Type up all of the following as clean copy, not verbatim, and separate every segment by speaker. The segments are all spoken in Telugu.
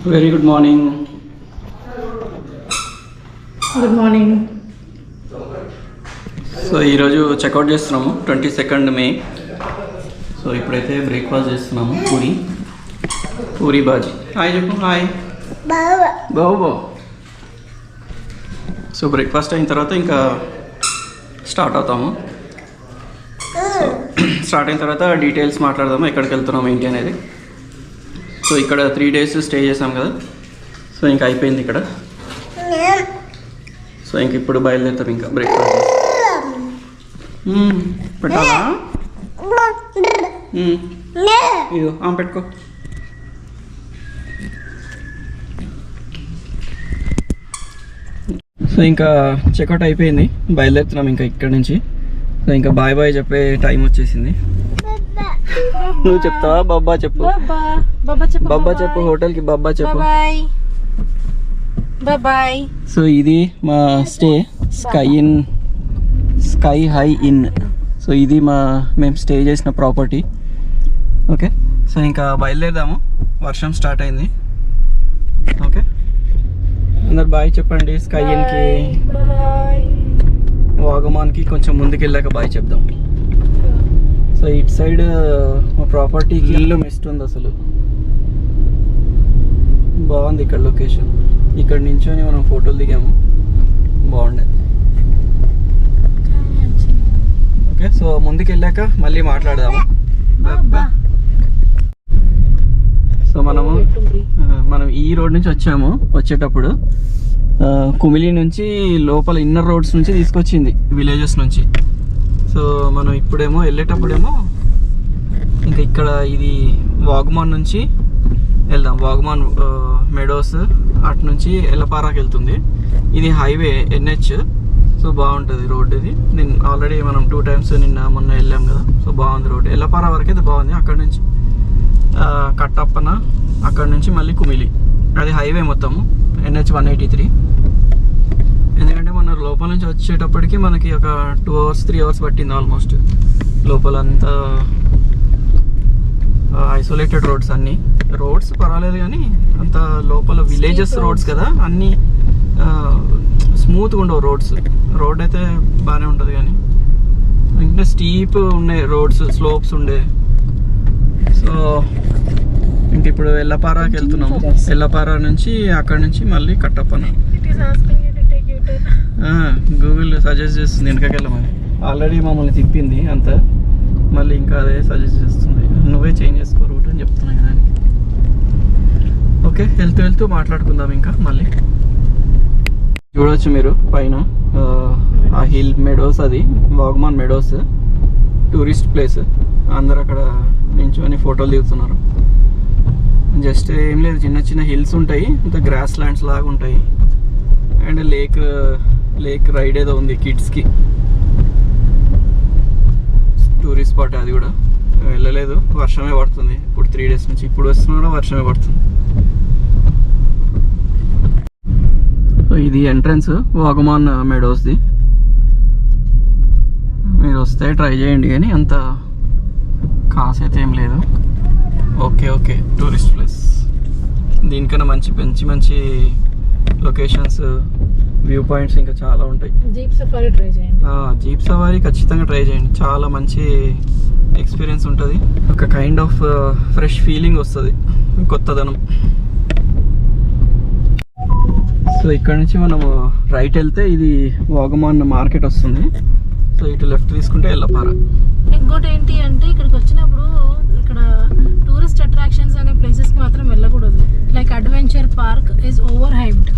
Speaker 1: Very good morning.
Speaker 2: Good morning.
Speaker 1: So ఈరోజు చెక్అవుట్ చేస్తున్నాము 22 మే. సో ఇప్పుడైతే బ్రేక్ఫాస్ట్ చేస్తున్నాము. పూరి బాజీ. హాయ్ చెప్పు. హాయ్ బాబు. సో బ్రేక్ఫాస్ట్ అయిన తర్వాత ఇంకా స్టార్ట్ అవుతాము. సో స్టార్ట్ అయిన తర్వాత డీటెయిల్స్ మాట్లాడదాము, ఎక్కడికి వెళ్తున్నాము ఏంటి అనేది. సో ఇక్కడ 3 days స్టే చేసాం కదా, సో ఇంకా అయిపోయింది ఇక్కడ. సో ఇంక ఇప్పుడు బయలుదేరుతాం ఇంకా బ్రేక్ఫాస్ట్ పెట్టాలా? ఇదో పెట్టుకో. సో ఇంకా చెక్అవుట్ అయిపోయింది, బయలుదేరుతున్నాం ఇంకా ఇక్కడ నుంచి. సో ఇంకా బాయ్ బాయ్ చెప్పే టైం వచ్చేసింది. నువ్వు చెప్తావా? బాబా చెప్పు. బాబా చెప్పు. హోటల్కి బాబా చెప్పు.
Speaker 2: బాయ్.
Speaker 1: సో ఇది మా stay sky high in. So ఇది మేము స్టే చేసిన ప్రాపర్టీ. ఓకే, సో ఇంకా బయలుదేరదాము. వర్షం స్టార్ట్ అయింది. ఓకే, అందరు బాయ్ చెప్పండి. స్కై ఇన్కి, వాగమాన్కి కొంచెం ముందుకు వెళ్ళాక బాయ్ చెప్దాం. సో ఇటు సైడ్ మా ప్రాపర్టీకి ఇల్లు మిస్ట్ ఉంది. అసలు బాగుంది ఇక్కడ లొకేషన్. ఇక్కడ నించొని మనం ఫోటోలు దిగాము, బాగుండే. ఓకే, సో ముందుకు వెళ్ళాక మళ్ళీ మాట్లాడదాము. సో మనం ఈ రోడ్ నుంచి వచ్చాము. వచ్చేటప్పుడు కుమిలి నుంచి లోపల ఇన్నర్ రోడ్స్ నుంచి తీసుకొచ్చింది, విలేజెస్ నుంచి. సో మనం ఇప్పుడేమో వెళ్ళేటప్పుడేమో ఇంకా ఇక్కడ ఇది వాగమాన్ నుంచి వెళ్దాం. వాగమాన్ మెడోస్ అటు నుంచి ఎల్లపారాకి వెళ్తుంది. ఇది హైవే NH. సో బాగుంటుంది రోడ్ ఇది. నేను ఆల్రెడీ మనం 2 times మొన్న వెళ్ళాం కదా. సో బాగుంది రోడ్. ఎల్లపారా వరకు అయితే బాగుంది. అక్కడ నుంచి కట్టప్పన, అక్కడ నుంచి మళ్ళీ కుమిలి. అది హైవే మొత్తము NH 183. ఎందుకంటే మన లోపల నుంచి వచ్చేటప్పటికి మనకి ఒక 2 hours 3 hours పట్టింది ఆల్మోస్ట్. లోపలంతా ఐసోలేటెడ్ రోడ్స్, అన్నీ రోడ్స్ పర్వాలేదు కానీ అంత లోపల విలేజెస్ రోడ్స్ కదా, అన్నీ స్మూత్గా ఉండవు రోడ్స్. రోడ్ అయితే బాగానే ఉంటుంది కానీ ఇంకా స్టీప్ ఉన్నాయి రోడ్స్, స్లోప్స్ ఉండే. సో ఇంక ఇప్పుడు ఎల్లపారాకి వెళ్తున్నాము. ఎల్లపారా నుంచి అక్కడ నుంచి మళ్ళీ కట్టప్పన. గూగుల్ సజెస్ట్ చేస్తుంది వెనకకి వెళ్ళమని. ఆల్రెడీ మమ్మల్ని తిప్పింది అంతా, మళ్ళీ ఇంకా అదే సజెస్ట్ చేస్తుంది. నువ్వే చేంజ్ చేసుకో రూట్ అని చెప్తున్నాయి దానికి. ఓకే, వెళ్తూ మాట్లాడుకుందాం ఇంకా మళ్ళీ. చూడవచ్చు మీరు పైన ఆ హిల్ మెడోస్, అది వాగమాన్ మెడోస్ టూరిస్ట్ ప్లేస్. అందరు అక్కడ నించుని ఫోటోలు దిగుతున్నారు. జస్ట్ ఏం లేదు, చిన్న చిన్న హిల్స్ ఉంటాయి, అంత గ్రాస్ ల్యాండ్స్ లాగా ఉంటాయి. అండ్ లేక్ రైడ్ ఏదో ఉంది కిడ్స్కి, టూరిస్ట్ స్పాట్. అది కూడా వెళ్ళలేదు, వర్షమే పడుతుంది ఇప్పుడు 3 days నుంచి. ఇప్పుడు వస్తున్నా కూడా వర్షమే పడుతుంది. సో ఇది ఎంట్రన్స్ వాగమాన్ మెడోస్ది. మీరు వస్తే ట్రై చేయండి, కానీ అంత కాస్ట్ అయితే ఏం లేదు. Okay, tourist place. దీనికన్నా మంచి లొకేషన్స్, వ్యూ పాయింట్స్ ఇంకా చాలా ఉంటాయి.
Speaker 2: జీప్ సఫారీ ట్రై చేయండి.
Speaker 1: జీప్ సవారీ ఖచ్చితంగా ట్రై చేయండి. చాలా మంచి ఎక్స్పీరియన్స్ ఉంటుంది. ఒక కైండ్ ఆఫ్ ఫ్రెష్ ఫీలింగ్ వస్తుంది, కొత్తదనం. సో ఇక్కడ నుంచి మనము రైట్ వెళ్తే ఇది వాగమాన్ మార్కెట్ వస్తుంది. సో ఇటు లెఫ్ట్ తీసుకుంటే ఎల్లపారా.
Speaker 2: ఇంకోటి ఏంటి అంటే ఇక్కడికి వచ్చినప్పుడు ఇక్కడ టూరిస్ట్ అట్రాక్షన్స్ అనే ప్లేసెస్కి మాత్రం వెళ్ళకూడదు. Like adventure park is over hyped,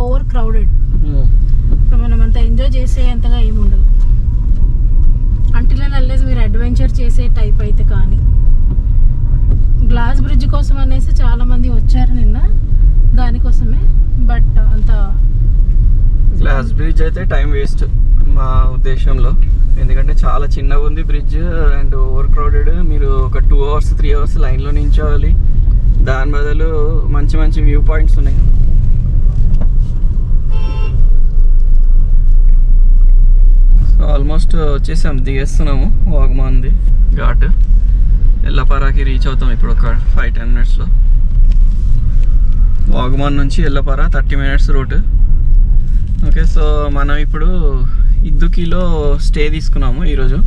Speaker 2: over crowded. ఇప్పుడు మనం అంత ఎంజాయ్ చేసే అంతగా ఏమి ఉండదు. అంటిల్ అండ్ అన్లెస్ మీరు అడ్వెంచర్ చేసే టైప్ అయితే. కానీ గ్లాస్ బ్రిడ్జ్ కోసం అనేసి చాలా మంది వచ్చారు నిన్న, దానికోసమే. బట్ అంత
Speaker 1: గ్లాస్ బ్రిడ్జ్ అయితే టైం వేస్ట్ మా ఉద్దేశంలో. ఎందుకంటే చాలా చిన్నగా ఉంది బ్రిడ్జ్ అండ్ ఓవర్ క్రౌడెడ్. మీరు ఒక 2 hours 3 hours లైన్లో నించోవాలి. దాని బదులు మంచి వ్యూ పాయింట్స్ ఉన్నాయి. సో ఆల్మోస్ట్ వచ్చేసాం, దిగేస్తున్నాము వాగమాన్ది ఘాట్. ఎల్లపారాకి రీచ్ అవుతాం ఇప్పుడు ఒక 5-10 minutesలో. వాగమాన్ నుంచి ఎల్లపార 30 minutes రూట్. ఓకే, సో మనం ఇప్పుడు ఇడ్డుకిలో స్టే తీసుకున్నాము ఈరోజు.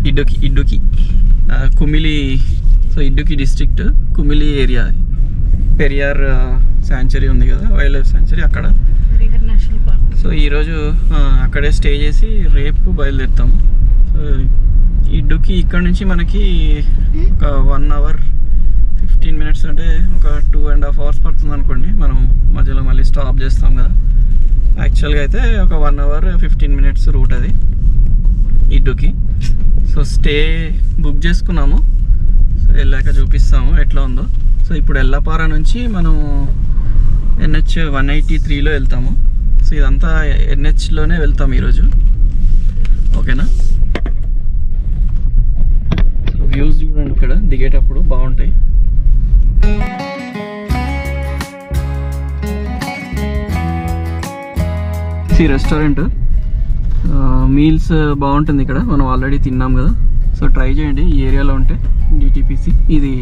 Speaker 1: ఇడ్డుకి కుమిలి. సో ఇడ్డుకి డిస్ట్రిక్ట్ కుమిలి ఏరియా. పెరియార్ శాంచురీ ఉంది కదా, వైల్డ్ లైఫ్ శాంచురీ, అక్కడ
Speaker 2: నేషనల్ పార్క్.
Speaker 1: సో ఈరోజు అక్కడే స్టే చేసి రేపు బయలుదేరుతాము. సో ఇడ్డుకి ఇక్కడ నుంచి మనకి ఒక 1 hour 15 minutes, అంటే ఒక 2.5 hours పడుతుంది అనుకోండి. మనం మధ్యలో మళ్ళీ స్టాప్ చేస్తాం కదా. యాక్చువల్గా అయితే ఒక 1 hour 15 minutes రూట్ అది ఇడ్డుకి. సో స్టే బుక్ చేసుకున్నాము. సో వెళ్ళాక చూపిస్తాము ఎట్లా ఉందో. సో ఇప్పుడు ఎల్లపార నుంచి మనం NH 183లో వెళ్తాము. సో ఇదంతా NHలోనే వెళ్తాం ఈరోజు. ఓకేనా? సో వ్యూస్ చూడండి, ఇక్కడ దిగేటప్పుడు బాగుంటాయి. రెస్టారెంట్ మీల్స్ బాగుంటుంది ఇక్కడ. మనం ఆల్రెడీ తిన్నాం కదా. సో ట్రై చేయండి ఈ ఏరియాలో ఉంటే. DTPC ఇది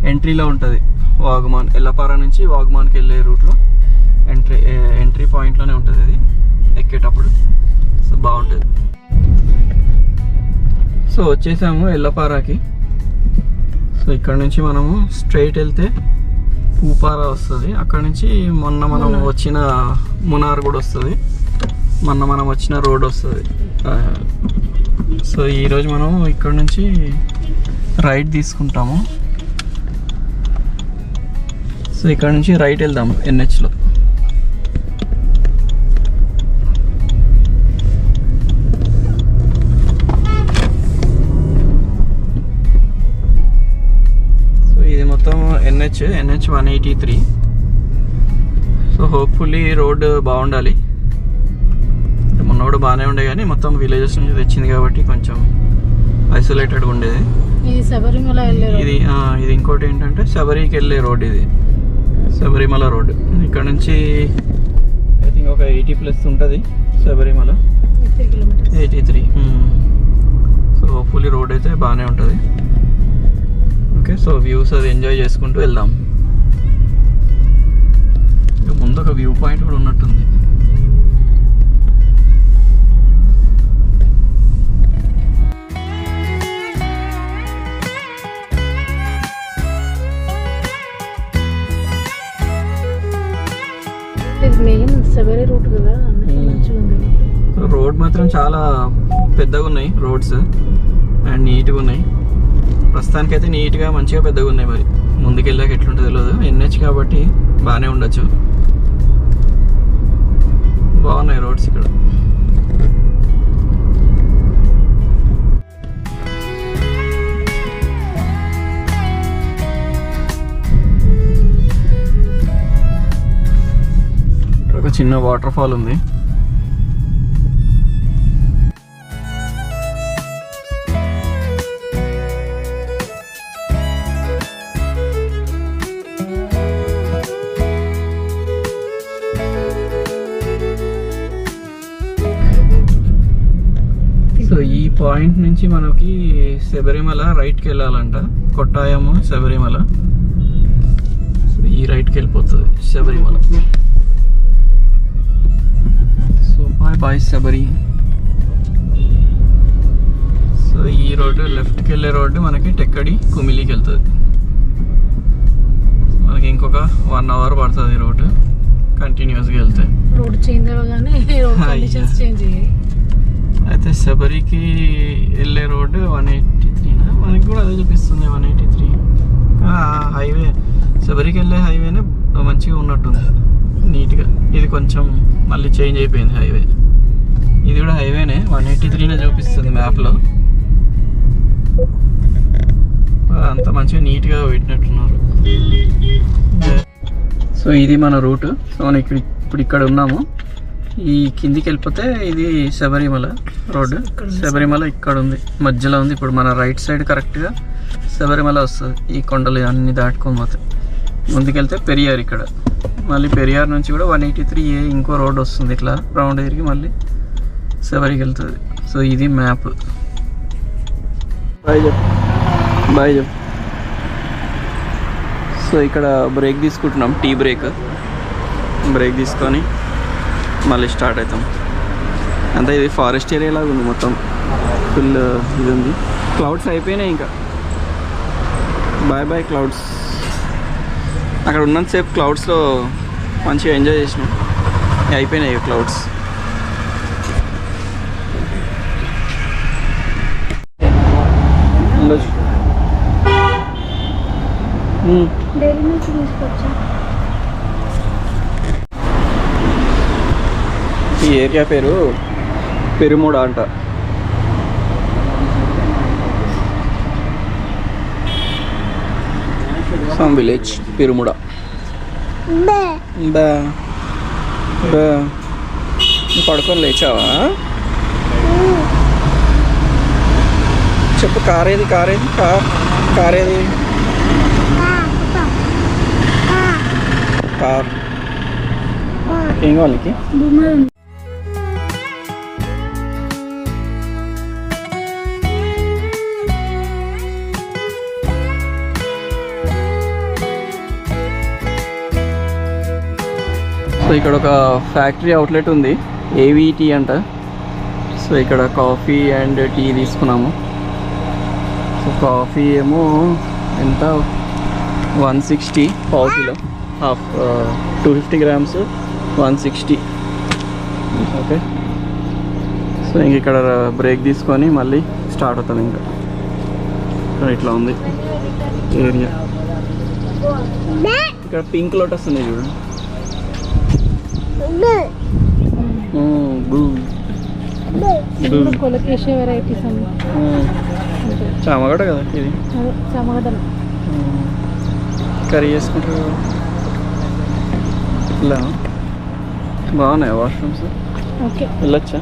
Speaker 1: ఎంట్రీలో ఉంటుంది. వాగమాన్ ఎల్లపార నుంచి వాగమాన్కి వెళ్ళే రూట్లో ఎంట్రీ పాయింట్లోనే ఉంటుంది అది ఎక్కేటప్పుడు. సో బాగుంటుంది. సో వచ్చేసాము ఎల్లపారాకి. సో ఇక్కడ నుంచి మనము స్ట్రైట్ వెళ్తే పూపారా వస్తుంది. అక్కడ నుంచి మొన్న మనం వచ్చిన మునార్ కూడా వస్తుంది. మొన్న మనం వచ్చిన రోడ్ వస్తుంది. సో ఈరోజు మనం ఇక్కడ నుంచి రైట్ తీసుకుంటాము. సో ఇక్కడ నుంచి రైట్ వెళ్దాము NHలో. సో ఇది మొత్తం NH 183. సో హోప్ఫుల్లీ రోడ్ బాగుండాలి. మొన్న కూడా బాగానే ఉండే కానీ మొత్తం విలేజెస్ నుంచి తెచ్చింది కాబట్టి కొంచెం ఐసోలేటెడ్గా ఉండేది.
Speaker 2: ఇది శబరిమల
Speaker 1: ఇది ఇంకోటి ఏంటంటే శబరికి వెళ్ళే రోడ్. ఇది శబరిమల రోడ్. ఇక్కడ నుంచి ఐ థింక్ ఒక 80+ ఉంటుంది శబరిమల. 83. సో హోప్ఫుల్లీ రోడ్ అయితే బాగానే ఉంటుంది. ఓకే, సో వ్యూస్ అది ఎంజాయ్ చేసుకుంటూ వెళ్దాం. ముందు ఒక వ్యూ పాయింట్ కూడా ఉన్నట్టుంది.
Speaker 2: మెయిన్ శబరి రూట్ కదా,
Speaker 1: రోడ్ మాత్రం చాలా పెద్దగా ఉన్నాయి రోడ్స్ అండ్ నీట్గా ఉన్నాయి. ప్రస్తుతానికైతే నీట్గా మంచిగా పెద్దగా ఉన్నాయి. మరి ముందుకెళ్ళాక ఎట్లుంటుందో తెలియదు. NH కాబట్టి బాగానే ఉండొచ్చు. బాగున్నాయి రోడ్స్ ఇక్కడ. ఒక చిన్న వాటర్ ఫాల్ ఉంది. సో ఈ పాయింట్ నుంచి మనకి శబరిమల రైట్కి వెళ్ళాలంట. కొట్టాయము శబరిమల. సో ఈ రైట్కి వెళ్ళిపోతుంది Sabarimala. So bye Sabari. So ఈ రోడ్డు లెఫ్ట్కి వెళ్ళే రోడ్డు మనకి టెక్కడి కుమిలికి వెళ్తుంది. మనకి ఇంకొక 1 hour పడుతుంది రోడ్డు కంటిన్యూస్గా వెళ్తే.
Speaker 2: రోడ్ చేంజ్ అవ్వగానే రోడ్ కండిషన్స్ చేంజ్ అయ్యాయి.
Speaker 1: అయితే శబరికి వెళ్ళే రోడ్డు 183. మనకి కూడా అదే చూపిస్తుంది 183. హైవే శబరికి వెళ్ళే హైవేనే మంచిగా ఉన్నట్టుంది, నీట్గా. ఇది కొంచెం మళ్ళీ చేంజ్ అయిపోయింది హైవే. ఇది కూడా హైవేనే, 183నే చూపిస్తుంది మ్యాప్లో. అంత మంచిగా నీట్గా పెట్టినట్టున్నారు. సో ఇది మన రూట్. సో మనం ఇప్పుడు ఇక్కడ ఉన్నాము. ఈ కిందికి వెళ్ళిపోతే ఇది శబరిమల రోడ్డు. శబరిమల ఇక్కడ ఉంది, మధ్యలో ఉంది. ఇప్పుడు మన రైట్ సైడ్ కరెక్ట్గా శబరిమల వస్తుంది. ఈ కొండలు అన్నీ దాటుకొని పోతే ముందుకెళ్తే పెరియార్. ఇక్కడ మళ్ళీ పెరియార్ నుంచి కూడా 183A ఇంకో రోడ్ వస్తుంది. ఇట్లా రౌండ్ తిరిగి మళ్ళీ శబరికి వెళ్తుంది. సో ఇది మ్యాప్. బాయ్ చెప్పు. సో ఇక్కడ బ్రేక్ తీసుకుంటున్నాం, టీ బ్రేక్ తీసుకొని మళ్ళీ స్టార్ట్ అవుతాం. అంతా ఇది ఫారెస్ట్ ఏరియా లాగా ఉంది, మొత్తం ఫుల్ ఇది ఉంది. క్లౌడ్స్ అయిపోయినాయి, ఇంకా బాయ్ బాయ్ క్లౌడ్స్. అక్కడ ఉన్నంతసేపు క్లౌడ్స్లో మంచిగా ఎంజాయ్ చేసినాం, అయిపోయినాయి క్లౌడ్స్.
Speaker 2: డైలీ నుంచి తీసుకొచ్చా.
Speaker 1: ఈ ఏరియా పేరు పెరుముడ అంట. Some village Perumuda. పడుకొని లేచావా? చెప్పు, కారేది కారేది కార్ ఏం కావాలకి? సో ఇక్కడ ఒక ఫ్యాక్టరీ అవుట్లెట్ ఉంది, ఏవిటీ అంట. సో ఇక్కడ కాఫీ అండ్ టీ తీసుకున్నాము. సో కాఫీ ఏమో ఎంత, 160 పావు kilo, half 250 grams 160. Okay. So ఇంక ఇక్కడ బ్రేక్ తీసుకొని మళ్ళీ స్టార్ట్ అవుతాం. ఇంకా ఇట్లా ఉంది ఏరియా. ఇక్కడ పింక్ లోటస్ ఉంది చూడండి.
Speaker 2: కొలకేషే వెరైటీస్
Speaker 1: చామగడ్డ కదా ఇది,
Speaker 2: చామగడ్డలు
Speaker 1: కర్రీ చేసుకుంటారు. ఇలా బాగున్నాయి వాష్రూమ్స్.
Speaker 2: ఓకే,
Speaker 1: వెళ్ళొచ్చా?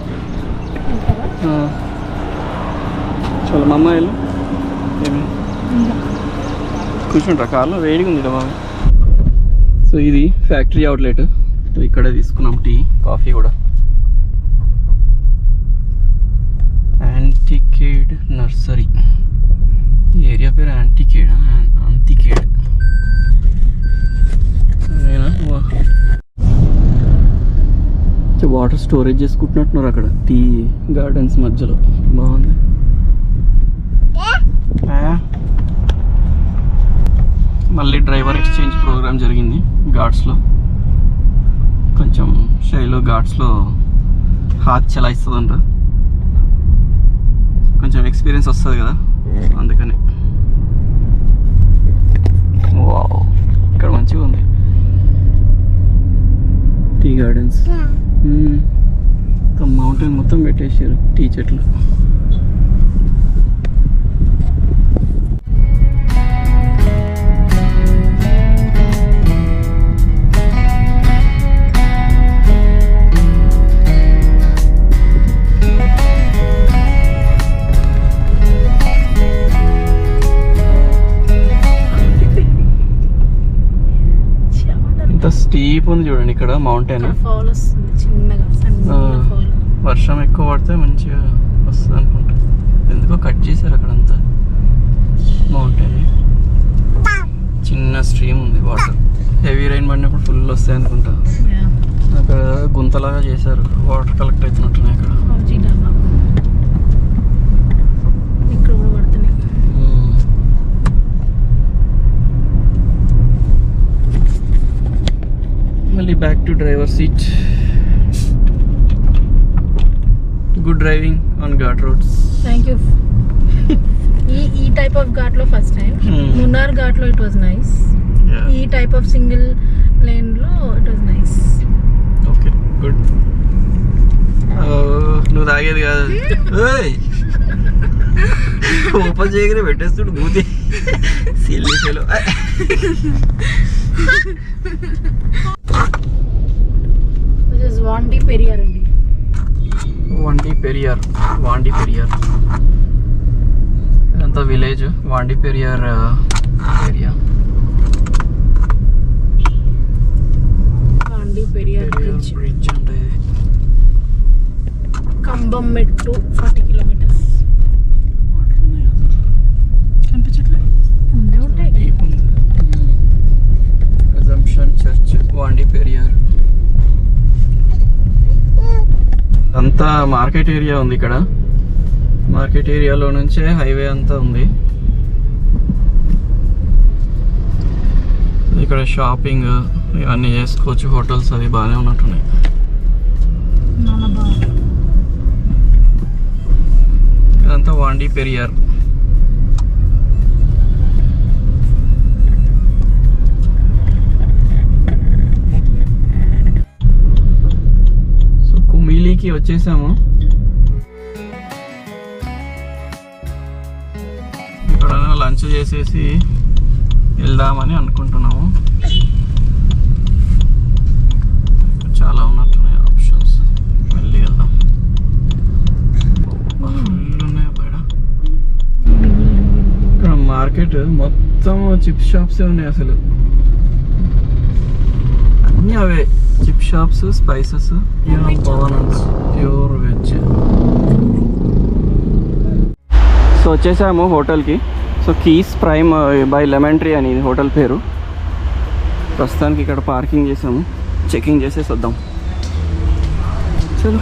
Speaker 1: చాలా మా అమ్మ వెళ్ళు. ఏమి కూర్చుంటారా కార్లో? వేడిగా ఉంది బాగా. సో ఇది ఫ్యాక్టరీ అవుట్లెట్. సో ఇక్కడే తీసుకున్నాం టీ, కాఫీ కూడా. యాంటికేడ్ నర్సరీ, ఏరియా పేరు యాంటికేడ్. వాటర్ స్టోరేజ్ చేసుకుంటున్నట్టున్నారు అక్కడ టీ గార్డెన్స్ మధ్యలో. బాగుంది. మళ్ళీ డ్రైవర్ ఎక్స్చేంజ్ ప్రోగ్రామ్ జరిగింది ఘాట్స్లో. కొంచెం శైలు ఘాట్స్లో హాత్ చలాయిస్తుందంట, కొంచెం ఎక్స్పీరియన్స్ వస్తుంది కదా, అందుకని. వావ్, ఇక్కడ మంచిగా ఉంది టీ గార్డెన్స్. మౌంటైన్ మొత్తం పెట్టేసారు టీ చెట్లు. స్టీప్ ఉంది చూడండి ఇక్కడ మౌంటైన్.
Speaker 2: ఫాల్ వస్తుంది చిన్నగా,
Speaker 1: వర్షం ఎక్కువ పడితే మంచిగా వస్తుంది అనుకుంటా. ఎందుకో కట్ చేశారు అక్కడంతా మౌంటైన్. చిన్న స్ట్రీమ్ ఉంది, వాటర్ హెవీ రైన్ పడినప్పుడు ఫుల్ వస్తాయి అనుకుంటా. అక్కడ గుంతలాగా చేశారు, వాటర్ కలెక్ట్ అవుతున్నట్టున్నాయి అక్కడ.
Speaker 2: ఇక్కడ కూడా పడుతున్నాయి.
Speaker 1: మళ్ళీ back to driver seat. Good driving on ghat roads.
Speaker 2: Thank you. ఈ టైప్ ఆఫ్ ఘాట్ లో ఫస్ట్ టైం. మున్నార్ ఘాట్ లో ఇట్ వాజ్ నైస్. ఈ టైప్ ఆఫ్ సింగిల్ లేన్ లో it was nice.
Speaker 1: Okay, good. నువ్వు తాగేది కాదు, ఓపెన్ చేయగానే పెట్టేస్తుడు మూతి. సిల్లిలో
Speaker 2: వాండి పెరియార్ అండి.
Speaker 1: వాండి పెరియార్ ఇదంతా village. Vandiperiyar area.
Speaker 2: Vandiperiyar
Speaker 1: bridge అంటే ఇది.
Speaker 2: కంబం మెట్టు 40 kilometers.
Speaker 1: కనిపించట్లేదు,
Speaker 2: ఉండే ఉంటాయి.
Speaker 1: వాండి పెరియార్. అంతా మార్కెట్ ఏరియా ఉంది ఇక్కడ. మార్కెట్ ఏరియాలో నుంచే హైవే అంతా ఉంది. ఇక్కడ షాపింగ్ ఇవన్నీ చేసుకోవచ్చు. హోటల్స్ అవి బాగానే ఉన్నట్టున్నాయి. ఇదంతా వాండి పెరియార్. సో కుమిలీకి వచ్చేసాము. ఇక్కడ లంచ్ చేసేసి వెళ్దామని అనుకుంటున్నాము. చాలా ఉన్నట్టున్నాయి ఆప్షన్స్. వెళ్ళి వెళ్దాం. ఉన్నాయి బయట. ఇక్కడ మార్కెట్ మొత్తం చిప్ షాప్సే ఉన్నాయి. అసలు అన్నీ అవే చిప్ షాప్స్, స్పైసెస్, పవన్స్, ప్యూర్ వెజ్. సో వచ్చేసాము హోటల్కి. So Keys prime by lemon tree అని హోటల్ పేరు. ప్రస్తుతానికి ఇక్కడ పార్కింగ్ చేసాము. చెకింగ్ చేసేసి వద్దాం. చలో.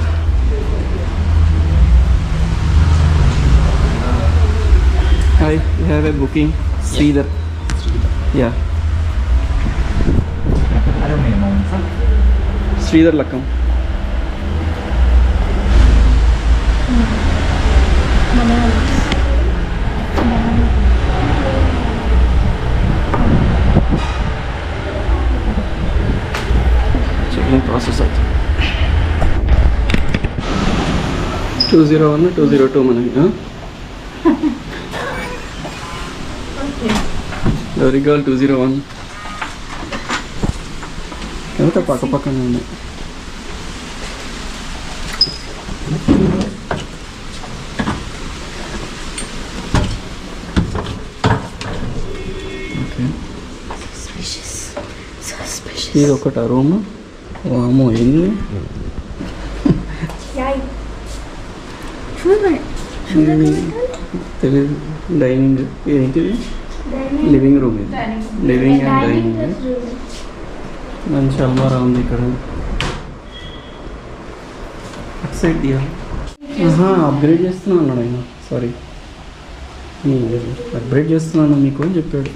Speaker 1: Hi, you have a booking Sridhar. Yeah, Sridhar Lakkam. Checking process అవుతుంది. 201, 202 మనకి. Very girl 201. ఎంత పక్క పక్కనే ఉన్నాయి. ఓకే, ఇది ఒకట రూమ్. వామో, ఎన్ని తెలియదు. డైనింగ్ ఏంటిది? Living room. ఇది లివింగ్ అండ్ డైనింగ్. మంచి అల్మారా ఉంది ఇక్కడ. సైడ్ దియా. అప్గ్రేడ్ చేస్తున్నా అన్నాడు ఆయన. సారీ, అప్గ్రేడ్ చేస్తున్నాను మీకు అని చెప్పాడు.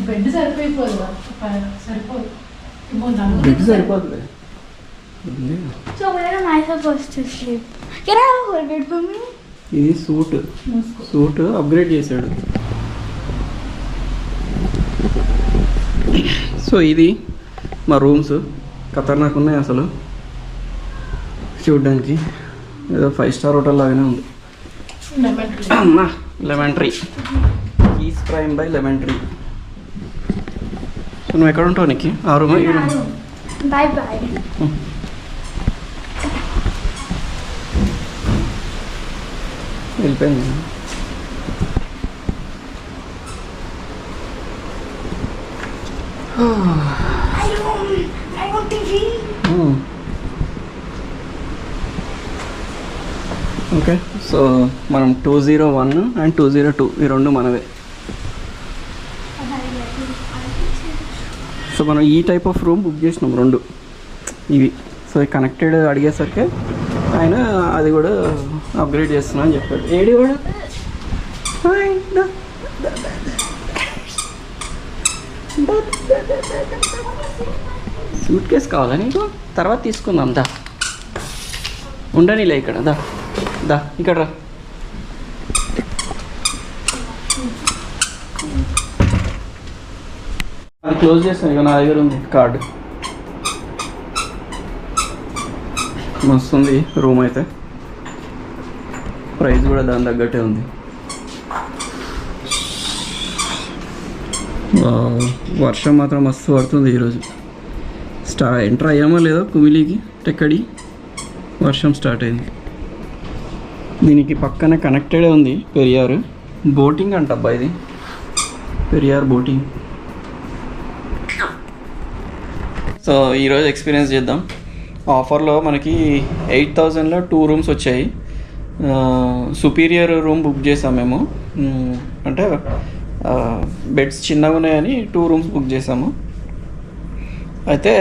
Speaker 2: బెడ్ సరిపోదు.
Speaker 1: బెడ్ సరిపోతుంది.
Speaker 3: So where am I supposed to sleep? Can I have a whole bed for me?
Speaker 1: ఇది సూట్ అప్గ్రేడ్ చేశాడు. సో ఇది మా రూమ్స్. ఖతర్నాక్ ఉన్నాయి అసలు చూడ్డానికి. ఏదో 5 స్టార్ హోటల్ లాగానే ఉంది. Lemon tree, keys prime by lemon tree. So నువ్వు ఎక్కడ ఉంటావు? నీకు ఆ రూమ్.
Speaker 3: Bye bye.
Speaker 1: వెళ్ళిపోయింది.
Speaker 3: I want TV.
Speaker 1: Okay, so మనం 201 అండ్ 202 ఈ రెండు మనవే. సో మనం ఈ టైప్ ఆఫ్ రూమ్ బుక్ చేసినాం, రెండు ఇవి. సో కనెక్టెడ్ అడిగేసరికి ఆయన అది కూడా అప్గ్రేడ్ చేస్తున్నా అని చెప్పాడు. ఏడి కూడా సూట్ కేసు కావాలా నీకు? తర్వాత తీసుకుందాం. దా ఉండనిలే ఇక్కడ. దా దా ఇక్కడ రా. అది క్లోజ్ చేస్తాను. ఇక నా దగ్గర ఉంది కార్డు. మస్తుంది రూమ్ అయితే. ప్రైస్ కూడా దాని తగ్గట్టే ఉంది. వర్షం మాత్రం మస్తు పడుతుంది ఈరోజు. ఎంటర్ అయ్యామో లేదో కుమిలీకి టెక్కడి వర్షం స్టార్ట్ అయింది. దీనికి పక్కన కనెక్టెడే ఉంది పెరియార్. బోటింగ్ అంట అబ్బా ఇది, పెరియార్ బోటింగ్. సో ఈరోజు ఎక్స్పీరియన్స్ చేద్దాం. ఆఫర్లో మనకి 8,000లో 2 రూమ్స్ వచ్చాయి. సుపీరియర్ రూమ్ బుక్ చేసాం మేము. అంటే బెడ్స్ చిన్నగా ఉన్నాయని 2 రూమ్స్ బుక్ చేసాము. అయితే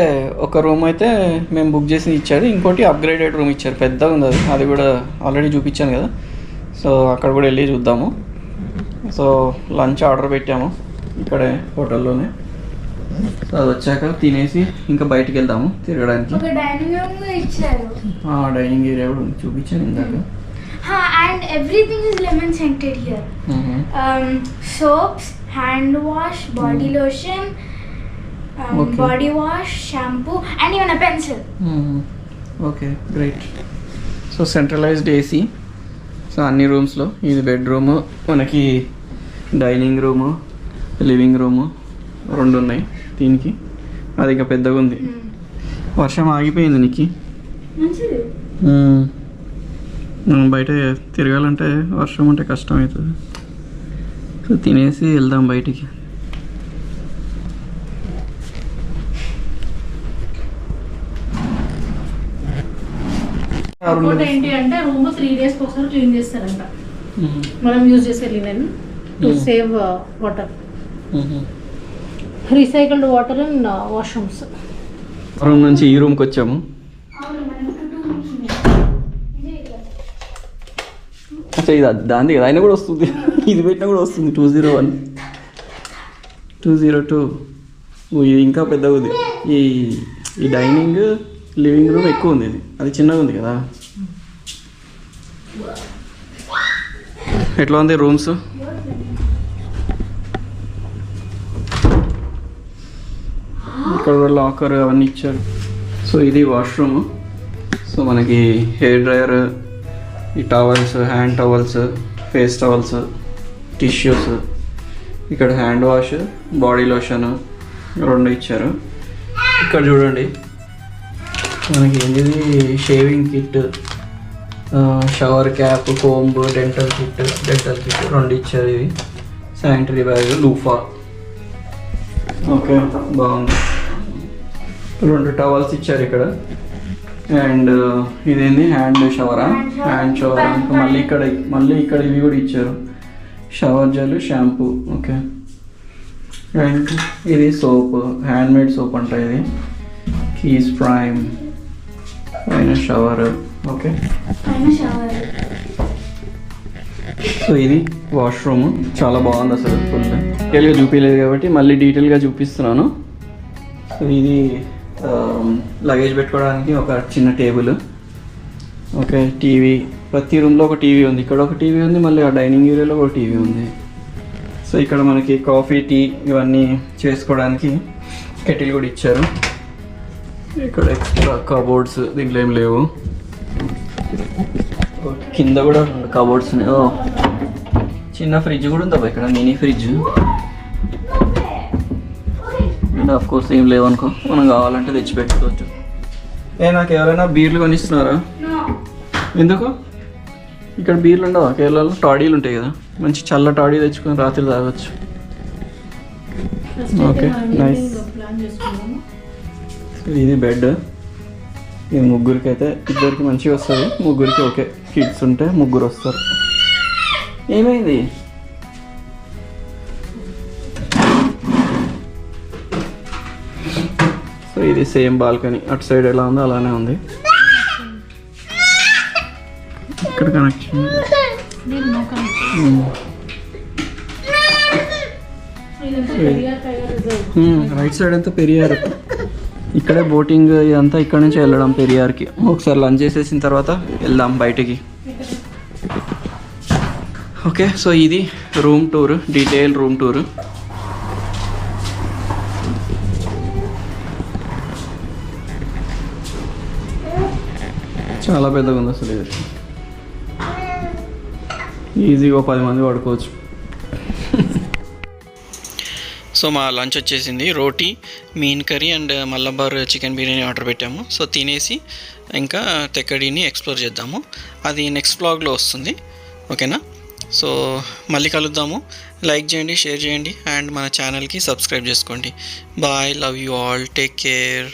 Speaker 1: ఒక రూమ్ అయితే మేము బుక్ చేసి ఇచ్చారు, ఇంకోటి అప్గ్రేడెడ్ రూమ్ ఇచ్చారు, పెద్దగా ఉంది అది. అది కూడా ఆల్రెడీ చూపించాను కదా. సో అక్కడ కూడా వెళ్ళి చూద్దాము. సో లంచ్ ఆర్డర్ పెట్టాము ఇక్కడే హోటల్లోనే. సో అది వచ్చాక తినేసి ఇంకా బయటికి వెళ్దాము తిరగడానికి.
Speaker 3: ఒక డైనింగ్ రూమ్ ఇచ్చారు.
Speaker 1: డైనింగ్ ఏరియా కూడా చూపించాను ఇందాక.
Speaker 3: And everything is lemon scented here. Soaps, hand wash, body lotion, body wash, shampoo and even a pencil.
Speaker 1: Okay, great. So centralised AC. So అన్ని రూమ్స్లో ఇది బెడ్రూము, మనకి డైనింగ్ రూము, లివింగ్ రూము 2 ఉన్నాయి దీనికి. అది ఇంకా పెద్దగా ఉంది. వర్షం ఆగిపోయింది నీకు.
Speaker 3: మంచిది.
Speaker 1: బయట తిరగాలంటే వర్షం ఉంటే కష్టం అవుతుంది. సో తినేసి వెళ్దాం బయటికి.
Speaker 2: ఇంకోటి ఏంటి అంటే రూమ్ 3 days ఒకసారి క్లీన్ చేస్తారంట. మనం యూజ్ చేసే linen to save water, recycled water and washrooms.
Speaker 1: Room నుంచి ఈ రూమ్కి వచ్చాము. అచ్చా, ఇది దాంది కదా, అయినా కూడా వస్తుంది. ఇది పెట్టినా కూడా వస్తుంది. 201, 202. ఇది ఇంకా పెద్దగా ఉంది. ఈ డైనింగ్ లివింగ్ రూమ్ ఎక్కువ ఉంది. అది చిన్నగా ఉంది కదా. ఎట్లా ఉంది రూమ్స్? ఇక్కడ లాకర్ అవన్నీ ఇచ్చారు. సో ఇది వాష్రూమ్. సో మనకి హెయిర్ డ్రయర్, ఈ towels, hand towels, face towels, tissues, ఇక్కడ హ్యాండ్ వాష్, బాడీ లోషన్ 2 ఇచ్చారు. ఇక్కడ చూడండి మనకి ఏంటిది shaving kit, shower cap, comb, dental kit 2 ఇచ్చారు. ఇవి శానిటరీ బ్యాగ్, లూఫా. ఓకే, బాగుంది. 2 టవల్స్ ఇచ్చారు ఇక్కడ. అండ్ ఇదేంది హ్యాండ్ షవరా? Hand shower. మళ్ళీ ఇక్కడ ఇవి కూడా ఇచ్చారు, shower gel, shampoo. Okay. And ఇది సోప్, హ్యాండ్ మేడ్ సోప్ అంట ఇది. కీస్ ప్రైమ్, పైన షవర్. ఓకే. సో ఇది వాష్రూమ్. చాలా బాగుంది అసలు. ఫుల్ డీటెయిల్గా చూపించలేదు కాబట్టి మళ్ళీ డీటెయిల్గా చూపిస్తున్నాను. సో ఇది లగేజ్ పెట్టుకోవడానికి ఒక చిన్న టేబుల్. ఓకే. టీవీ, ప్రతి రూమ్లో ఒక టీవీ ఉంది. ఇక్కడ ఒక టీవీ ఉంది, మళ్ళీ ఆ డైనింగ్ ఏరియాలో ఒక టీవీ ఉంది. సో ఇక్కడ మనకి కాఫీ, టీ ఇవన్నీ చేసుకోవడానికి కెటిల్ కూడా ఇచ్చారు. ఇక్కడ ఎక్స్ట్రా కబోర్డ్స్ దీంట్లో ఏం లేవు. కింద కూడా కబోర్డ్స్ ఉన్నాయి. చిన్న ఫ్రిడ్జ్ కూడా ఉందా ఇక్కడ, mini fridge. And of course ఏం లేవనుకో, మనం కావాలంటే తెచ్చి పెట్టుకోవచ్చు. నాకు ఎవరైనా బీర్లు కొనిస్తున్నారా? ఎందుకు? ఇక్కడ బీర్లు ఉండవా కేరళలో? టాడీలు ఉంటాయి కదా, మంచి చల్ల టాడీ తెచ్చుకొని రాత్రి తాగొచ్చు. Okay, nice. ఇది బెడ్. ఇది ముగ్గురికి అయితే, ఇద్దరికి మంచిగా వస్తుంది, ముగ్గురికి ఓకే. కిడ్స్ ఉంటే 3 వస్తారు. ఏమైంది? సో ఇది సేమ్ బాల్కనీ, అటు సైడ్ ఎలా ఉందో అలానే ఉంది. ఇక్కడ కనెక్షన్, రైట్ సైడ్ అంతా పెరియారు. ఇక్కడే బోటింగ్ ఇదంతా ఇక్కడ నుంచి వెళ్ళడం పెరియార్కి. ఒకసారి లంచ్ చేసేసిన తర్వాత వెళ్దాం బయటికి. ఓకే. సో ఇది room tour, detail room tour. చాలా పెద్దగా ఉంది అసలు. ఇది ఈజీగా 10 మంది పడుకోవచ్చు. సో మా లంచ్ వచ్చేసింది. రోటీ, మీన్ curry and Malabar chicken biryani order పెట్టాము. సో తినేసి ఇంకా తెక్కడిని ఎక్స్ప్లోర్ చేద్దాము. అది నెక్స్ట్ వ్లాగ్లో వస్తుంది. ఓకేనా? సో మళ్ళీ కలుద్దాము. లైక్ చేయండి, షేర్ చేయండి అండ్ మన ఛానల్కి సబ్స్క్రైబ్ చేసుకోండి. Bye, love you all, take care.